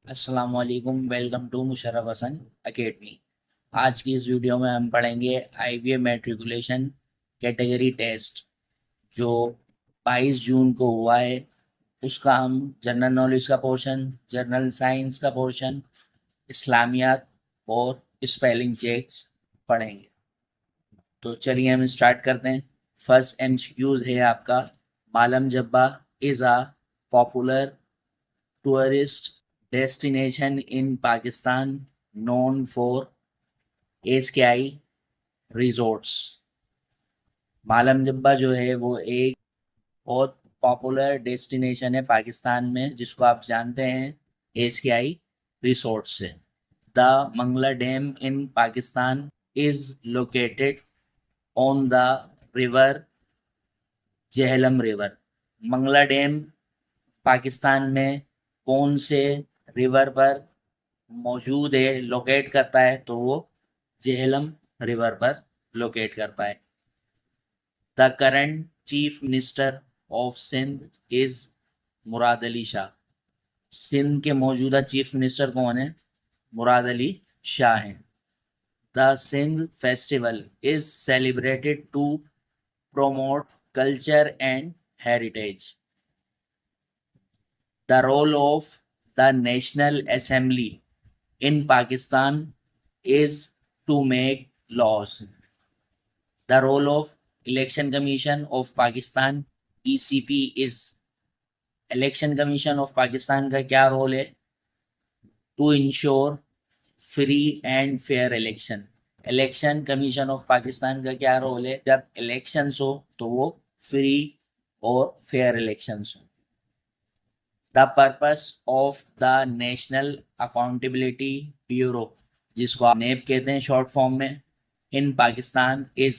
अस्सलाम वालेकुम। Welcome to Musharraf Hasan academy. आज की इस वीडियो में हम पढ़ेंगे आईबीए मैट्रिकुलेशन कैटेगरी टेस्ट जो 22 जून को हुआ है। उसका हम जनरल नॉलेज का पोर्शन, जनरल साइंस का पोर्शन, इस्लामियात और स्पेलिंग चेक्स पढ़ेंगे। तो चलिए हम स्टार्ट करते हैं। फर्स्ट एमसीक्यूज है आपका, Malam Jabba is a popular tourist destination in Pakistan known for ASKI resorts। Malam Jabba जो है वो एक बहुत पॉपुलर डेस्टिनेशन है पाकिस्तान में, जिसको आप जानते हैं एसकेआई रिसोर्ट से। The Mangla dam in Pakistan is located on the river Jhelum river. Mangla dam Pakistan में कौन से रिवर पर मौजूद है, लोकेट करता है, तो वो जेहलम रिवर पर लोकेट करता है। The current chief minister of Sindh is Murad Ali Shah. Sindh के मौजूदा चीफ मिनिस्टर कौन है? मुराद अली शाह हैं। The Sindh festival is celebrated to promote culture and heritage. The role of the National Assembly in Pakistan is to make laws. The role of Election Commission of Pakistan ECP is, election commission of Pakistan का क्या role है? To ensure free and fair election. Election commission of Pakistan का क्या role है? जब elections हो तो वो फ्री और फेयर इलेक्शंस हो। The purpose of the national accountability bureau, जिसको आप नेब कहते हैं शॉर्ट फॉर्म में, in Pakistan is,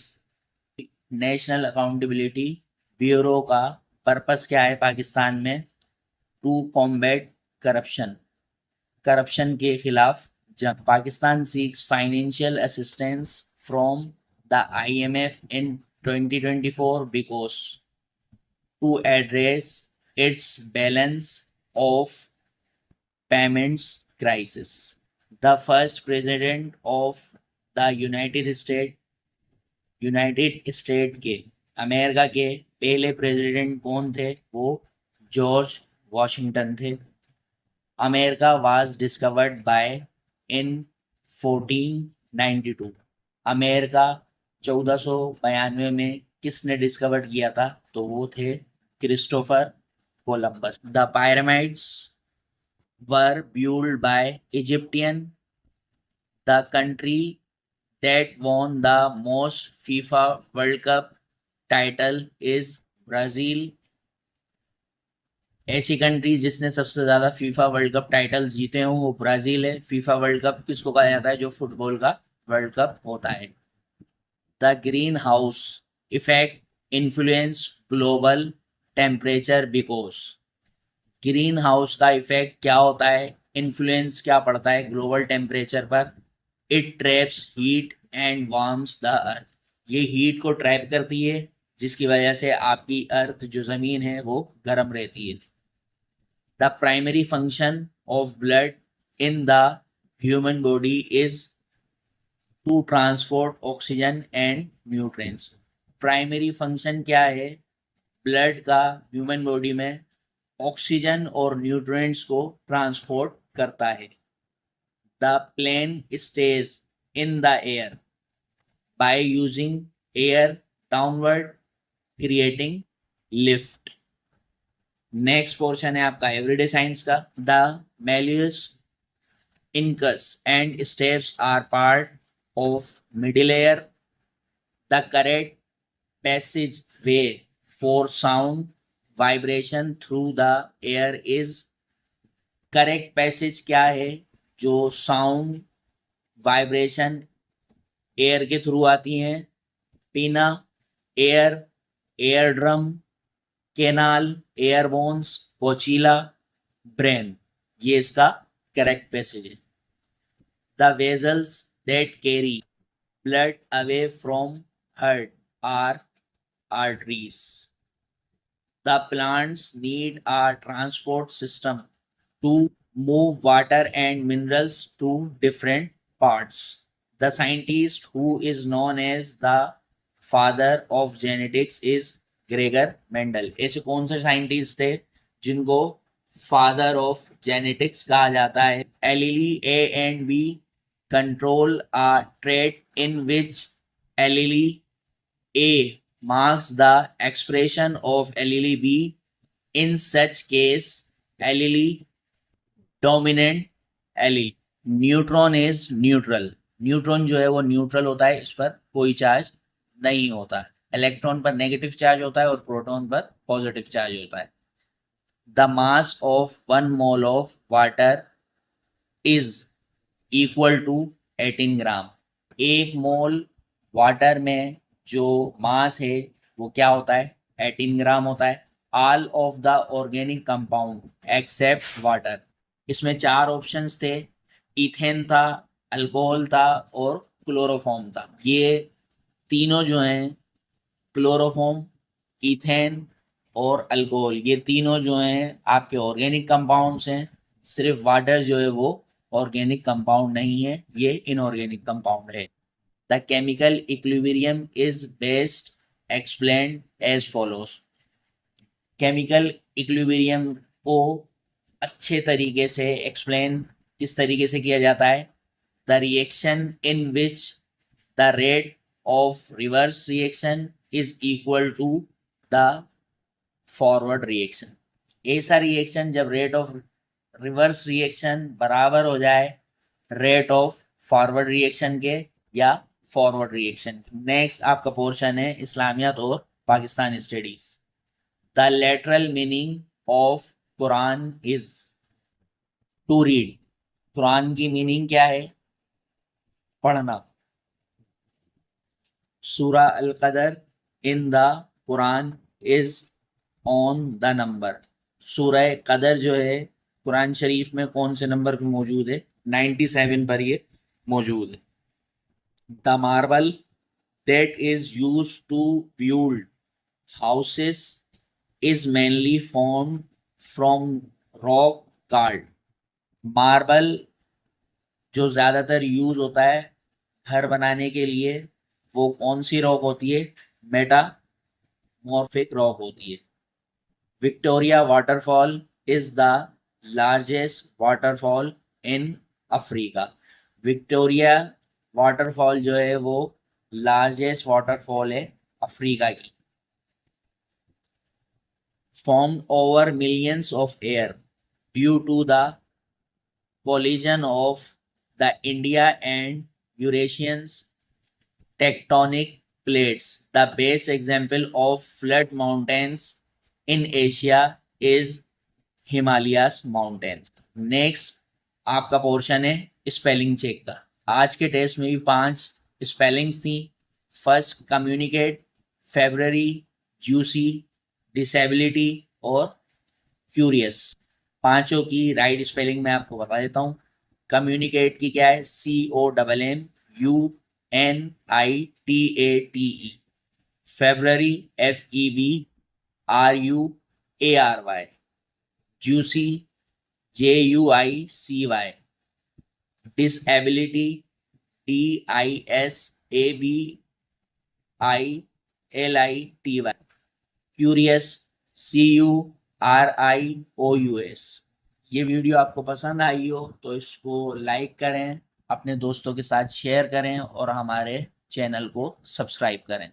national accountability bureau का पर्पस क्या है पाकिस्तान में? टू कॉम्बैट करप्शन, करप्शन के खिलाफ जंग। Pakistan seeks financial assistance from the IMF in 2024 because to address its balance of payments crisis. The first president of the united state के, America के पहले प्रेसिडेंट कौन थे? वो जॉर्ज वॉशिंगटन थे। America was discovered by in 1492। America 1492 में किसने discover किया था? तो वो थे क्रिस्टोफर कोलंबस। द pyramid's were built by Egyptian. The country that won the most FIFA World Cup title is Brazil। ऐसी कंट्री जिसने सबसे ज्यादा फीफा वर्ल्ड कप टाइटल जीते हों वो ब्राजील है। फीफा वर्ल्ड कप किसको कहा जाता है? जो फुटबॉल का वर्ल्ड कप होता है। The green house effect influence global temperature because, green house का इफेक्ट क्या होता है, इन्फ्लुएंस क्या पड़ता है ग्लोबल टेम्परेचर पर? It traps heat and warms the earth. ये हीट को ट्रैप करती है, जिसकी वजह से आपकी अर्थ जो ज़मीन है वो गर्म रहती है। The primary function of blood in the human body is to transport oxygen and nutrients. Primary function क्या है ब्लड का ह्यूमन बॉडी में? ऑक्सीजन और न्यूट्रिएंट्स को ट्रांसपोर्ट करता है। The plane stage in the air by using air downward creating lift. Next portion है आपका एवरीडे साइंस का। The malleus incus and steps are part of middle air। The correct passageway for sound vibration through the air is, correct passage क्या है जो sound vibration air के through आती हैं? Pinna, ear, ear drum, canal, ear bones, cochlea, brain. ये इसका correct passage है। The vessels that carry blood away from heart are arteries। The plants need a transport system to move water and minerals to different parts. The scientist who is known as the father of genetics is Gregor Mendel. ऐसे कौन से scientist थे जिनको father of genetics कहा जाता है? Allele A and B control a trait in which allele A marks the expression of allele B. In such case, allele dominant allele. Neutron is neutral. Neutron जो है वो neutral होता है, इस पर कोई चार्ज नहीं होता। इलेक्ट्रॉन पर नेगेटिव चार्ज होता है और प्रोटॉन पर पॉजिटिव चार्ज होता है। The mass of 1 mole of water is equal to 18 gram. 1 mole water में जो मास है वो क्या होता है? 18 ग्राम होता है। All of the organic compound except water. इसमें 4 ऑप्शंस थे, इथेन था, अल्कोहल था और क्लोरोफॉर्म था। ये तीनों जो हैं, क्लोरोफॉर्म, इथेन और अल्कोहल, ये तीनों जो हैं आपके ऑर्गेनिक कंपाउंड्स हैं। सिर्फ वाटर जो है वो ऑर्गेनिक कंपाउंड नहीं है, ये इनऑर्गेनिक कंपाउंड है। The chemical equilibrium is best explained as follows. Chemical equilibrium को अच्छे तरीके से एक्सप्लेन किस तरीके से किया जाता है? The reaction in which the rate of reverse reaction is equal to the forward reaction. ऐसा रिएक्शन जब रेट ऑफ रिवर्स रिएक्शन बराबर हो जाए रेट ऑफ फॉरवर्ड रिएक्शन के या फॉरवर्ड रिएक्शन। नेक्स्ट आपका पोर्शन है इस्लामियत और Pakistan studies. The lateral meaning of Quran is to read. Quran की मीनिंग क्या है? पढ़ना। Surah al Qadr in the Quran is on the number. सूरह कदर जो है कुरान शरीफ में कौन से नंबर पर मौजूद है? 97 पर ये मौजूद है। The marble that is use to build houses is mainly form from rock card. Marble जो ज़्यादातर यूज़ होता है घर बनाने के लिए वो कौन सी रॉक होती है? मेटामॉर्फिक रॉक होती है। Victoria waterfall is the largest waterfall in Africa. Victoria waterfall जो है वो लार्जेस्ट वाटरफॉल है अफ्रीका की। Formed over millions of year due to the collision of the India and Eurasian's tectonic plates. The best example of flat mountains in Asia is Himalayas mountains. Next आपका portion है spelling check का। आज के test में भी 5 spellings थी। First communicate, February, juicy, disability और furious. पांचों की राइट स्पेलिंग मैं आपको बता देता हूँ। कम्युनिकेट की क्या है? COMMUNITATE। February FEBRUARY। Juicy JUICY। Disability DISABILITY। Furious CURIOUS। ये वीडियो आपको पसंद आई हो तो इसको लाइक करें, अपने दोस्तों के साथ शेयर करें और हमारे चैनल को सब्सक्राइब करें।